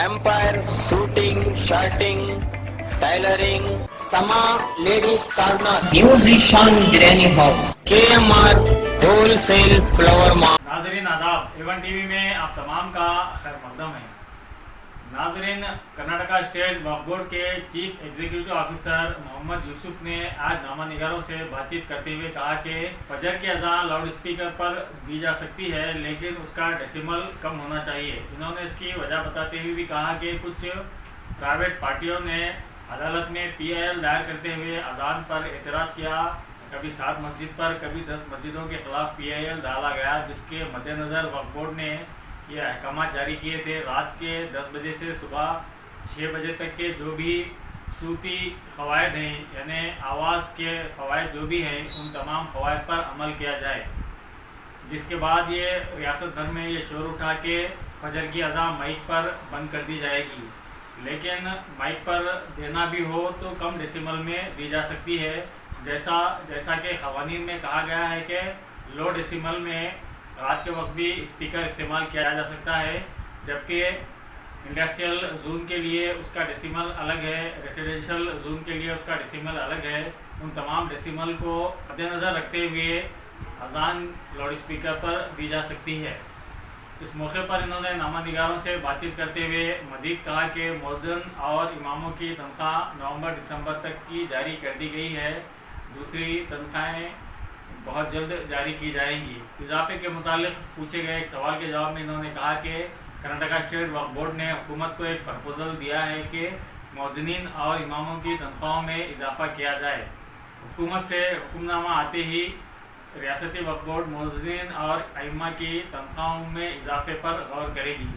Empire shooting shirting tailoring समा ladies corner new Zeeshan biryani house KMR wholesale flower mart. नाजरीन आदाब, Avon TV में आप तमाम का खैर मकदम है। नाजरीन, कर्नाटका स्टेट वक्फ बोर्ड के chief executive officer Mohammed Yusuf ने आज नामानिगारों से बातचीत करते हुए कहा कि फजर की अज़ान लाउड स्पीकर पर दी जा सकती है, लेकिन उसका डेसिमल कम होना चाहिए। इन्होंने इसकी वजह बताते हुए भी कहा कि कुछ प्राइवेट पार्टियों ने अदालत में PIL दायर करते हुए अज़ान पर एतराज़ किया। कभी 7 मस्जिद पर, कभी 10 मस्जिदों के खिलाफ PIL डाला गया, जिसके मद्देनज़र वक्फ बोर्ड ने ये अहकाम जारी किए थे। रात के 10 बजे से सुबह 6 बजे तक के जो भी सूती क़वायद हैं, यानी आवाज़ के क़वायद जो भी हैं, उन तमाम क़वायद पर अमल किया जाए। जिसके बाद ये रियासत भर में ये शोर उठा के फजर की अज़ान माइक पर बंद कर दी जाएगी, लेकिन माइक पर देना भी हो तो कम डेसिमल में दी जा सकती है। जैसा कि क़वानीन में कहा गया है कि लो डेसिमल में रात के वक्त भी स्पीकर इस्तेमाल किया जा सकता है, जबकि इंडस्ट्रियल जोन के लिए उसका डेसिमल अलग है, रेसिडेंशियल जोन के लिए उसका डेसिमल अलग है। उन तमाम डेसिमल को मद्देनज़र रखते हुए अज़ान लाउड स्पीकर पर दी जा सकती है। इस मौके पर इन्होंने नामानिगारों से बातचीत करते हुए मज़ीद कहा कि मुअज्जिन और इमामों की तनख्वाह नवंबर-दिसंबर तक की जारी कर दी गई है। दूसरी तनख्वाहें बहुत जल्द जारी की जाएंगी। इजाफे के मुतालिक पूछे गए एक सवाल के जवाब में इन्होंने कहा कि कर्नाटका स्टेट वक्फ बोर्ड ने हुकूमत को एक प्रपोजल दिया है कि मुअज्जिनीन और इमामों की तनख्वाहों में इजाफा किया जाए। हुकूमत से हुक्मनामा आते ही रियासती वक्फ बोर्ड मुअज्जिनीन और अइम्मा की तनख्वाहों में इजाफे पर गौर करेगी।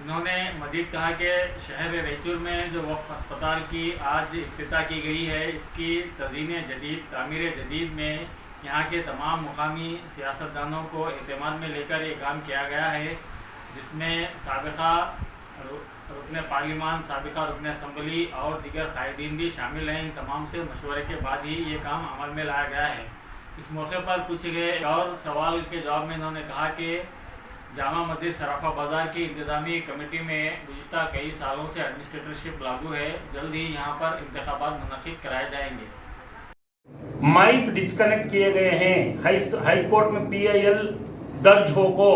इन्होंने मज़ीद कहा कि शहर रायचूर में जो वक्फ अस्पताल की आज इफ्तिताह की गई है, इसकी तज़ीन जदीद तामीर जदीद में यहाँ के तमाम मुकामी सियासतदानों को एतमाद में लेकर ये काम किया गया है, जिसमें साबिक़ा रुकन पार्लिमान, साबिक़ा रुकन असम्बली और दीगर कायदीन भी शामिल हैं। इन तमाम से मशवरे के बाद ही ये काम अमल में लाया गया है। इस मौके पर पूछे गए और सवाल के जवाब में इन्होंने कहा कि जामा मस्जिद सराफा बाज़ार की इंतज़ामी कमेटी में गुज़िश्ता कई सालों से एडमिनिस्ट्रेटरशिप लागू है। जल्द ही यहाँ पर इंतखाबात मुनक़िद कराए जाएंगे। माइक डिस्कनेक्ट किए गए हैं, हाई कोर्ट में PIL दर्ज हो को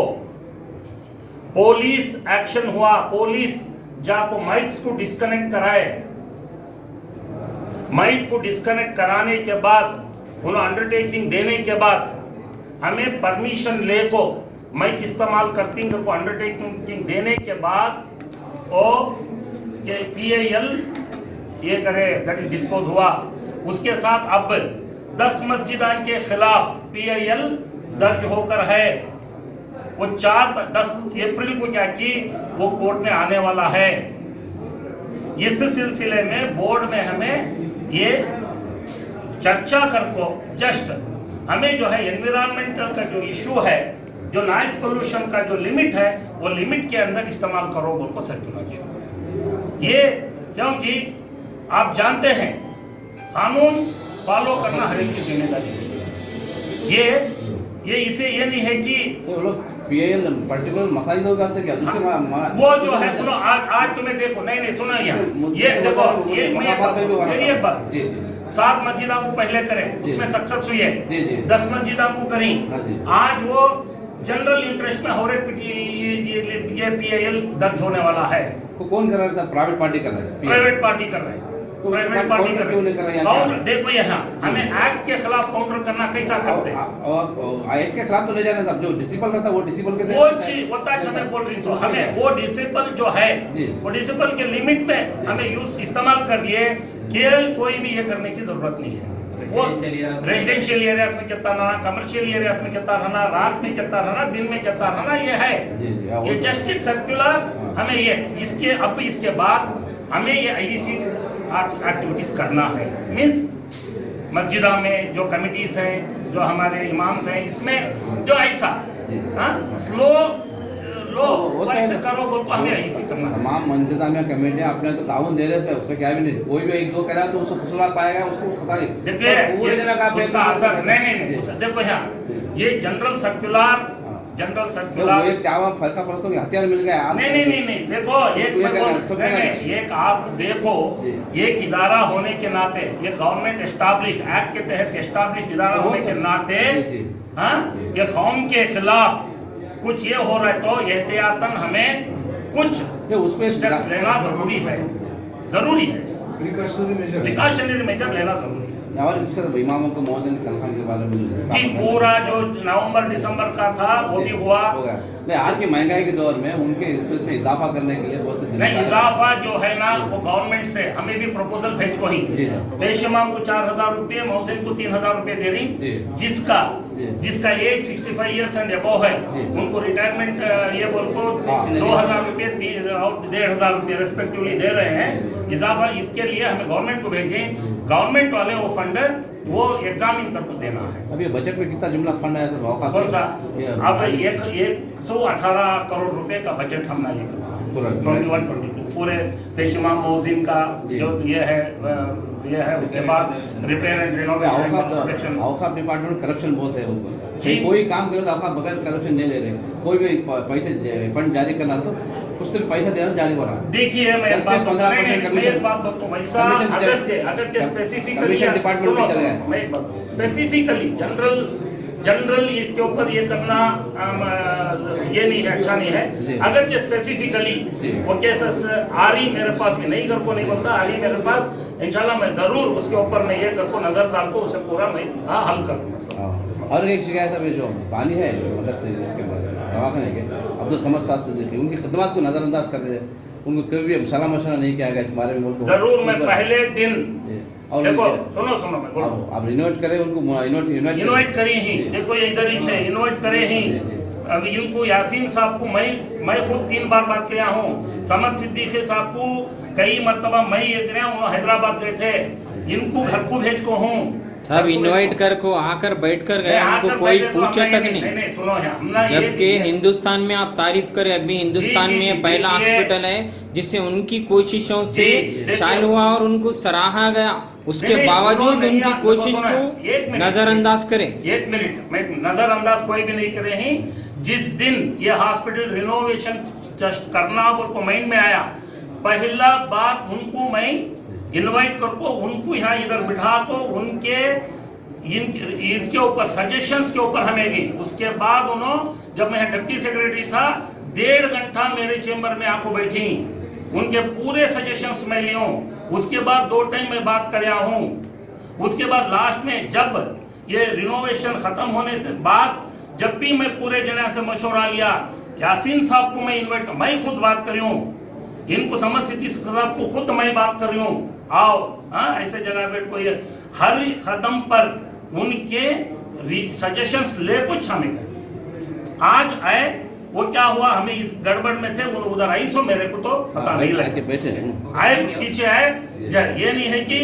पुलिस एक्शन हुआ, पुलिस जाको माइक्स को डिस्कनेक्ट कराए। माइक को डिस्कनेक्ट कराने के बाद, उन्हें अंडरटेकिंग देने के बाद हमें परमिशन ले को माइक इस्तेमाल करती हैं को अंडरटेकिंग देने के बाद और ये PIL ये करे दैट इज डिस्पोज हुआ। उसके साथ अब 10 मस्जिदां के खिलाफ PIL दर्ज होकर है। वो 10 अप्रैल को क्या की वो कोर्ट में आने वाला है। इस सिलसिले में बोर्ड में हमें ये चर्चा कर को जस्ट हमें जो है एनवायरमेंटल का जो इशू है, जो नॉइस पोल्यूशन का जो लिमिट है, वो लिमिट के अंदर इस्तेमाल करो बोल को सर्कुलर ये, क्योंकि आप जानते हैं कानून फॉलो करना हर एक की जिम्मेदारी है। ये इसे ये नहीं है कि PIL पर्टिकुलर मसाइल होगा से क्या दूसरे वो जो है सुनो आज तुम्हें देखो नहीं सुना ये देखो ये मेरी एक बात 7 मस्जिदों को पहले करें, उसमें सक्सेस हुई है। 10 मस्जिदों को करें। आज वो जनरल इंटरेस्ट में और ये PIL दर्ज होने वाला है। कौन कर रहा है सर? प्राइवेट पार्टी कर रहा है। प्राइवेट पार्टी कर रहे हैं। तो प्राइवेट पार्टी क्यों नहीं कर रहे हैं? काउंटर देखो यहाँ हमें एक्ट के खिलाफ काउंटर करना कैसा करते हैं? और एक्ट के खिलाफ तो नहीं जाना सब, जो डिसिपल रहता है वो डिसिपल के वो चीज होता है। मैं बोल रही हूँ हमें वो डिसिपल जो है वो डिसिपल के लिमिट में हमें यूज इस्तेमाल कर लिए कि कोई भी ये करने की जरूरत नहीं है। वो रेजिडेंशियल एरियाज में कितना रहना, कमर्शियल एरियाज में कितना रहना, रात में कितना रहना, दिन में कितना रहना, ये है। ये जस्ट एक सर्कुलर हमें ये इसके बाद हमें ये ऐसी एक्टिविटीज करना है। मीन्स मस्जिदा में जो कमिटीज हैं, जो हमारे इमाम्स हैं, इसमें जो ऐसा स्लो लो वैसे करो बोल को हमें ऐसे करना। तमाम इंतजामिया कमेटी अपने तो ताउन दे रहे हैं, उससे क्या भी नहीं। कोई भी 1-2 करा तो उसको फुसला पाएगा, उसको फंसा के देखिए पूरे जगह का उसका असर नहीं देखो यहाँ ये जनरल सर्कुलर जनरल तो सर्कुलर। वो एक चावा फरसा फरसों के हथियार मिल गए आप नहीं नहीं नहीं नहीं, देखो एक उसको ये मैं करना, बोल- नहीं, नहीं, एक आप देखो, जी। एक इदारा होने के नाते, ये गवर्नमेंट एस्टैब्लिश्ड एक्ट के तहत एस्टैब्लिश्ड इदारा वो होने तो- के नाते, जी, जी। हाँ, ये कौम के खिलाफ कुछ ये हो रहा है तो एहतियातन हमें कुछ ये उसमें स्टेप्स लेना जरूरी है, जरूरी है, प्रिकॉशनरी मेजर प्रिकॉशनरी मेजर लेना जरूरी है। और दूसरा इमामों को मौजूद तनख्वाह के बारे में जो जी, पूरा जो नवंबर दिसंबर का था वो भी हुआ। होगा नहीं, आज की महंगाई के दौर में उनके इसमें इजाफा करने के लिए बहुत से नहीं, इजाफा जो है ना वो गवर्नमेंट से हमें भी प्रपोजल भेज को ही, जी सर। पेशमाम को 4,000 रुपये, मोहसिन को 3,000 रुपये दे रही, जी। जिसका जी। जिसका एज 65 ईयर्स एंड अबव है, जी। उनको रिटायरमेंट ये बोल को हाँ। 2,000 रुपये और 1,500 रुपये रेस्पेक्टिवली दे रहे हैं इजाफा। इसके लिए हमें गवर्नमेंट को भेजें, गवर्नमेंट वाले वो फंड वो एग्जामिन करके देना है। अब ये बजट में कितना जुमला फंड आया सर औकात कौन सा? ये अब 118 करोड़ रुपए का बजट हमने ये पूरा 21-22 पूरे पेशमा मोजिन का जी। जो ये है उसके बाद रिपेयर एंड रिनोवेशन। औकात डिपार्टमेंट करप्शन बहुत है उसमें। जी। कोई काम करो तो औकात बगैर करप्शन नहीं ले रहे, कोई भी पैसे फंड जारी करना तो कुछ तो भी पैसा देना जारी हो रहा है। देखिए मैं 10 से 15% मैं एक बात बताऊं, वैसा कमीशन अगर के स्पेसिफिकली कमीशन डिपार्टमेंट में चले गए। मैं एक बात स्पेसिफिकली जनरल इसके ऊपर ये करना ये नहीं है, अच्छा नहीं जी। है। अगर के स्पेसिफिकली जी। वो केसेस आ रही मेरे पास में, नहीं कर को नहीं बोलता, आ रही मेरे पास, इंशाल्लाह मैं जरूर उसके ऊपर मैं ये कर को नजर डाल को उसे पूरा मैं हल करूंगा। हाँ। और एक शिकायत है जो पानी है मदरसे इसके बाद दवाखाने के अब्दुल समद साहब से देखिए उनकी खदमात को नज़रअंदाज कर दे, उनको कभी भी सलाह मशवरा नहीं किया गया इस बारे में। उनको जरूर मैं पहले दिन और देखो उनके- सुनो मैं बोलूं, आप रिनोवेट करें उनको इनवाइट करे ही, जी। देखो ये इधर ही है, इनवाइट करे ही। जी, जी। अब इनको यासीन साहब को मैं खुद 3 बार बात किया हूँ, समद सिद्दीकी साहब को कई मर्तबा मैं ये गया हूँ, हैदराबाद गए थे, इनको घर को भेज को हूँ सब इनवाइट कर को आकर बैठ कर गए, उनको कोई पूछे तक नहीं। सुनो है हमने जबकि हिंदुस्तान में आप तारीफ करें, अभी हिंदुस्तान जी, जी, में पहला जी, हॉस्पिटल है जिससे उनकी कोशिशों से जी, चालू हुआ और उनको सराहा गया, उसके नहीं, बावजूद नहीं, उनकी आप कोशिश सुनो, एक को मिनट। नजरअंदाज करें। एक मिनट, मैं नजरअंदाज कोई भी नहीं करे ही। जिस दिन ये हॉस्पिटल रिनोवेशन करना को माइंड में आया, पहला बात उनको मैं इनवाइट करको, उनको यहाँ इधर बिठा को उनके इसके ऊपर सजेशंस के ऊपर हमें गई। उसके बाद उन्होंने, जब मैं डिप्टी सेक्रेटरी था, 1.5 घंटा मेरे चेंबर में आको बैठी, उनके पूरे सजेशंस मैं लियो। उसके बाद 2 टाइम मैं बात करया हूँ। उसके बाद लास्ट में जब ये रिनोवेशन खत्म होने से बाद जब भी मैं पूरे जना से मशवरा लिया, यासीन साहब को मैं इन्वाइट कर, मैं खुद बात कर रही हूँ, इनको समझ सिद्दीकी साहब को खुद मैं बात कर रही हूँ, आओ ऐसे जगह बैठ को, ये हर कदम पर उनके सजेशंस ले कुछ शामिल है। आज आए वो क्या हुआ, हमें इस गड़बड़ में थे, वो उधर आई सो मेरे को तो पता नहीं लगा, बैठे आए पीछे आए। ये नहीं है कि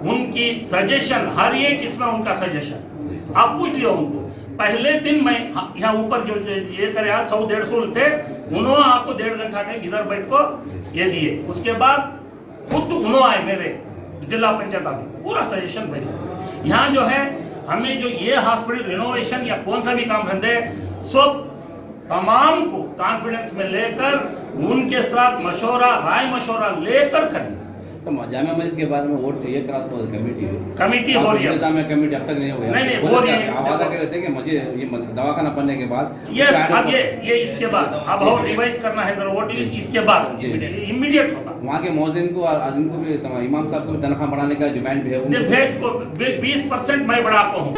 उनकी सजेशन हर एक इसमें उनका सजेशन आप पूछ लियो उनको। पहले दिन मैं यहाँ ऊपर जो ये करे 100-150 थे, उन्होंने आपको 1.5 घंटा टाइम इधर बैठ को ये दिए। उसके बाद खुद उन्होंने आए मेरे जिला पंचायत ऑफिस, पूरा सजेशन भेजा। यहाँ जो है हमें जो ये हॉस्पिटल रिनोवेशन या कौन सा भी काम धंधे सब तमाम को कॉन्फिडेंस में लेकर उनके साथ मशवरा राय मशवरा लेकर करें। तो जामिया मस्जिद के बारे में वोट ये करा तो कमेटी हो रही है, इंतजाम कमेटी अब तक नहीं हो गया। नहीं, हो रही है। वादा कर रहे थे कि मुझे ये दवाखाना बनने के बाद यस, अब ये इसके बाद अब और रिवाइज करना है इधर वोट, इसके बाद इमीडिएट होगा। वहाँ के मौजिन को इनको भी इमाम साहब को भी तनख्वाह बढ़ाने का डिमांड भी है। भेज को 20% मैं बढ़ा को हूँ।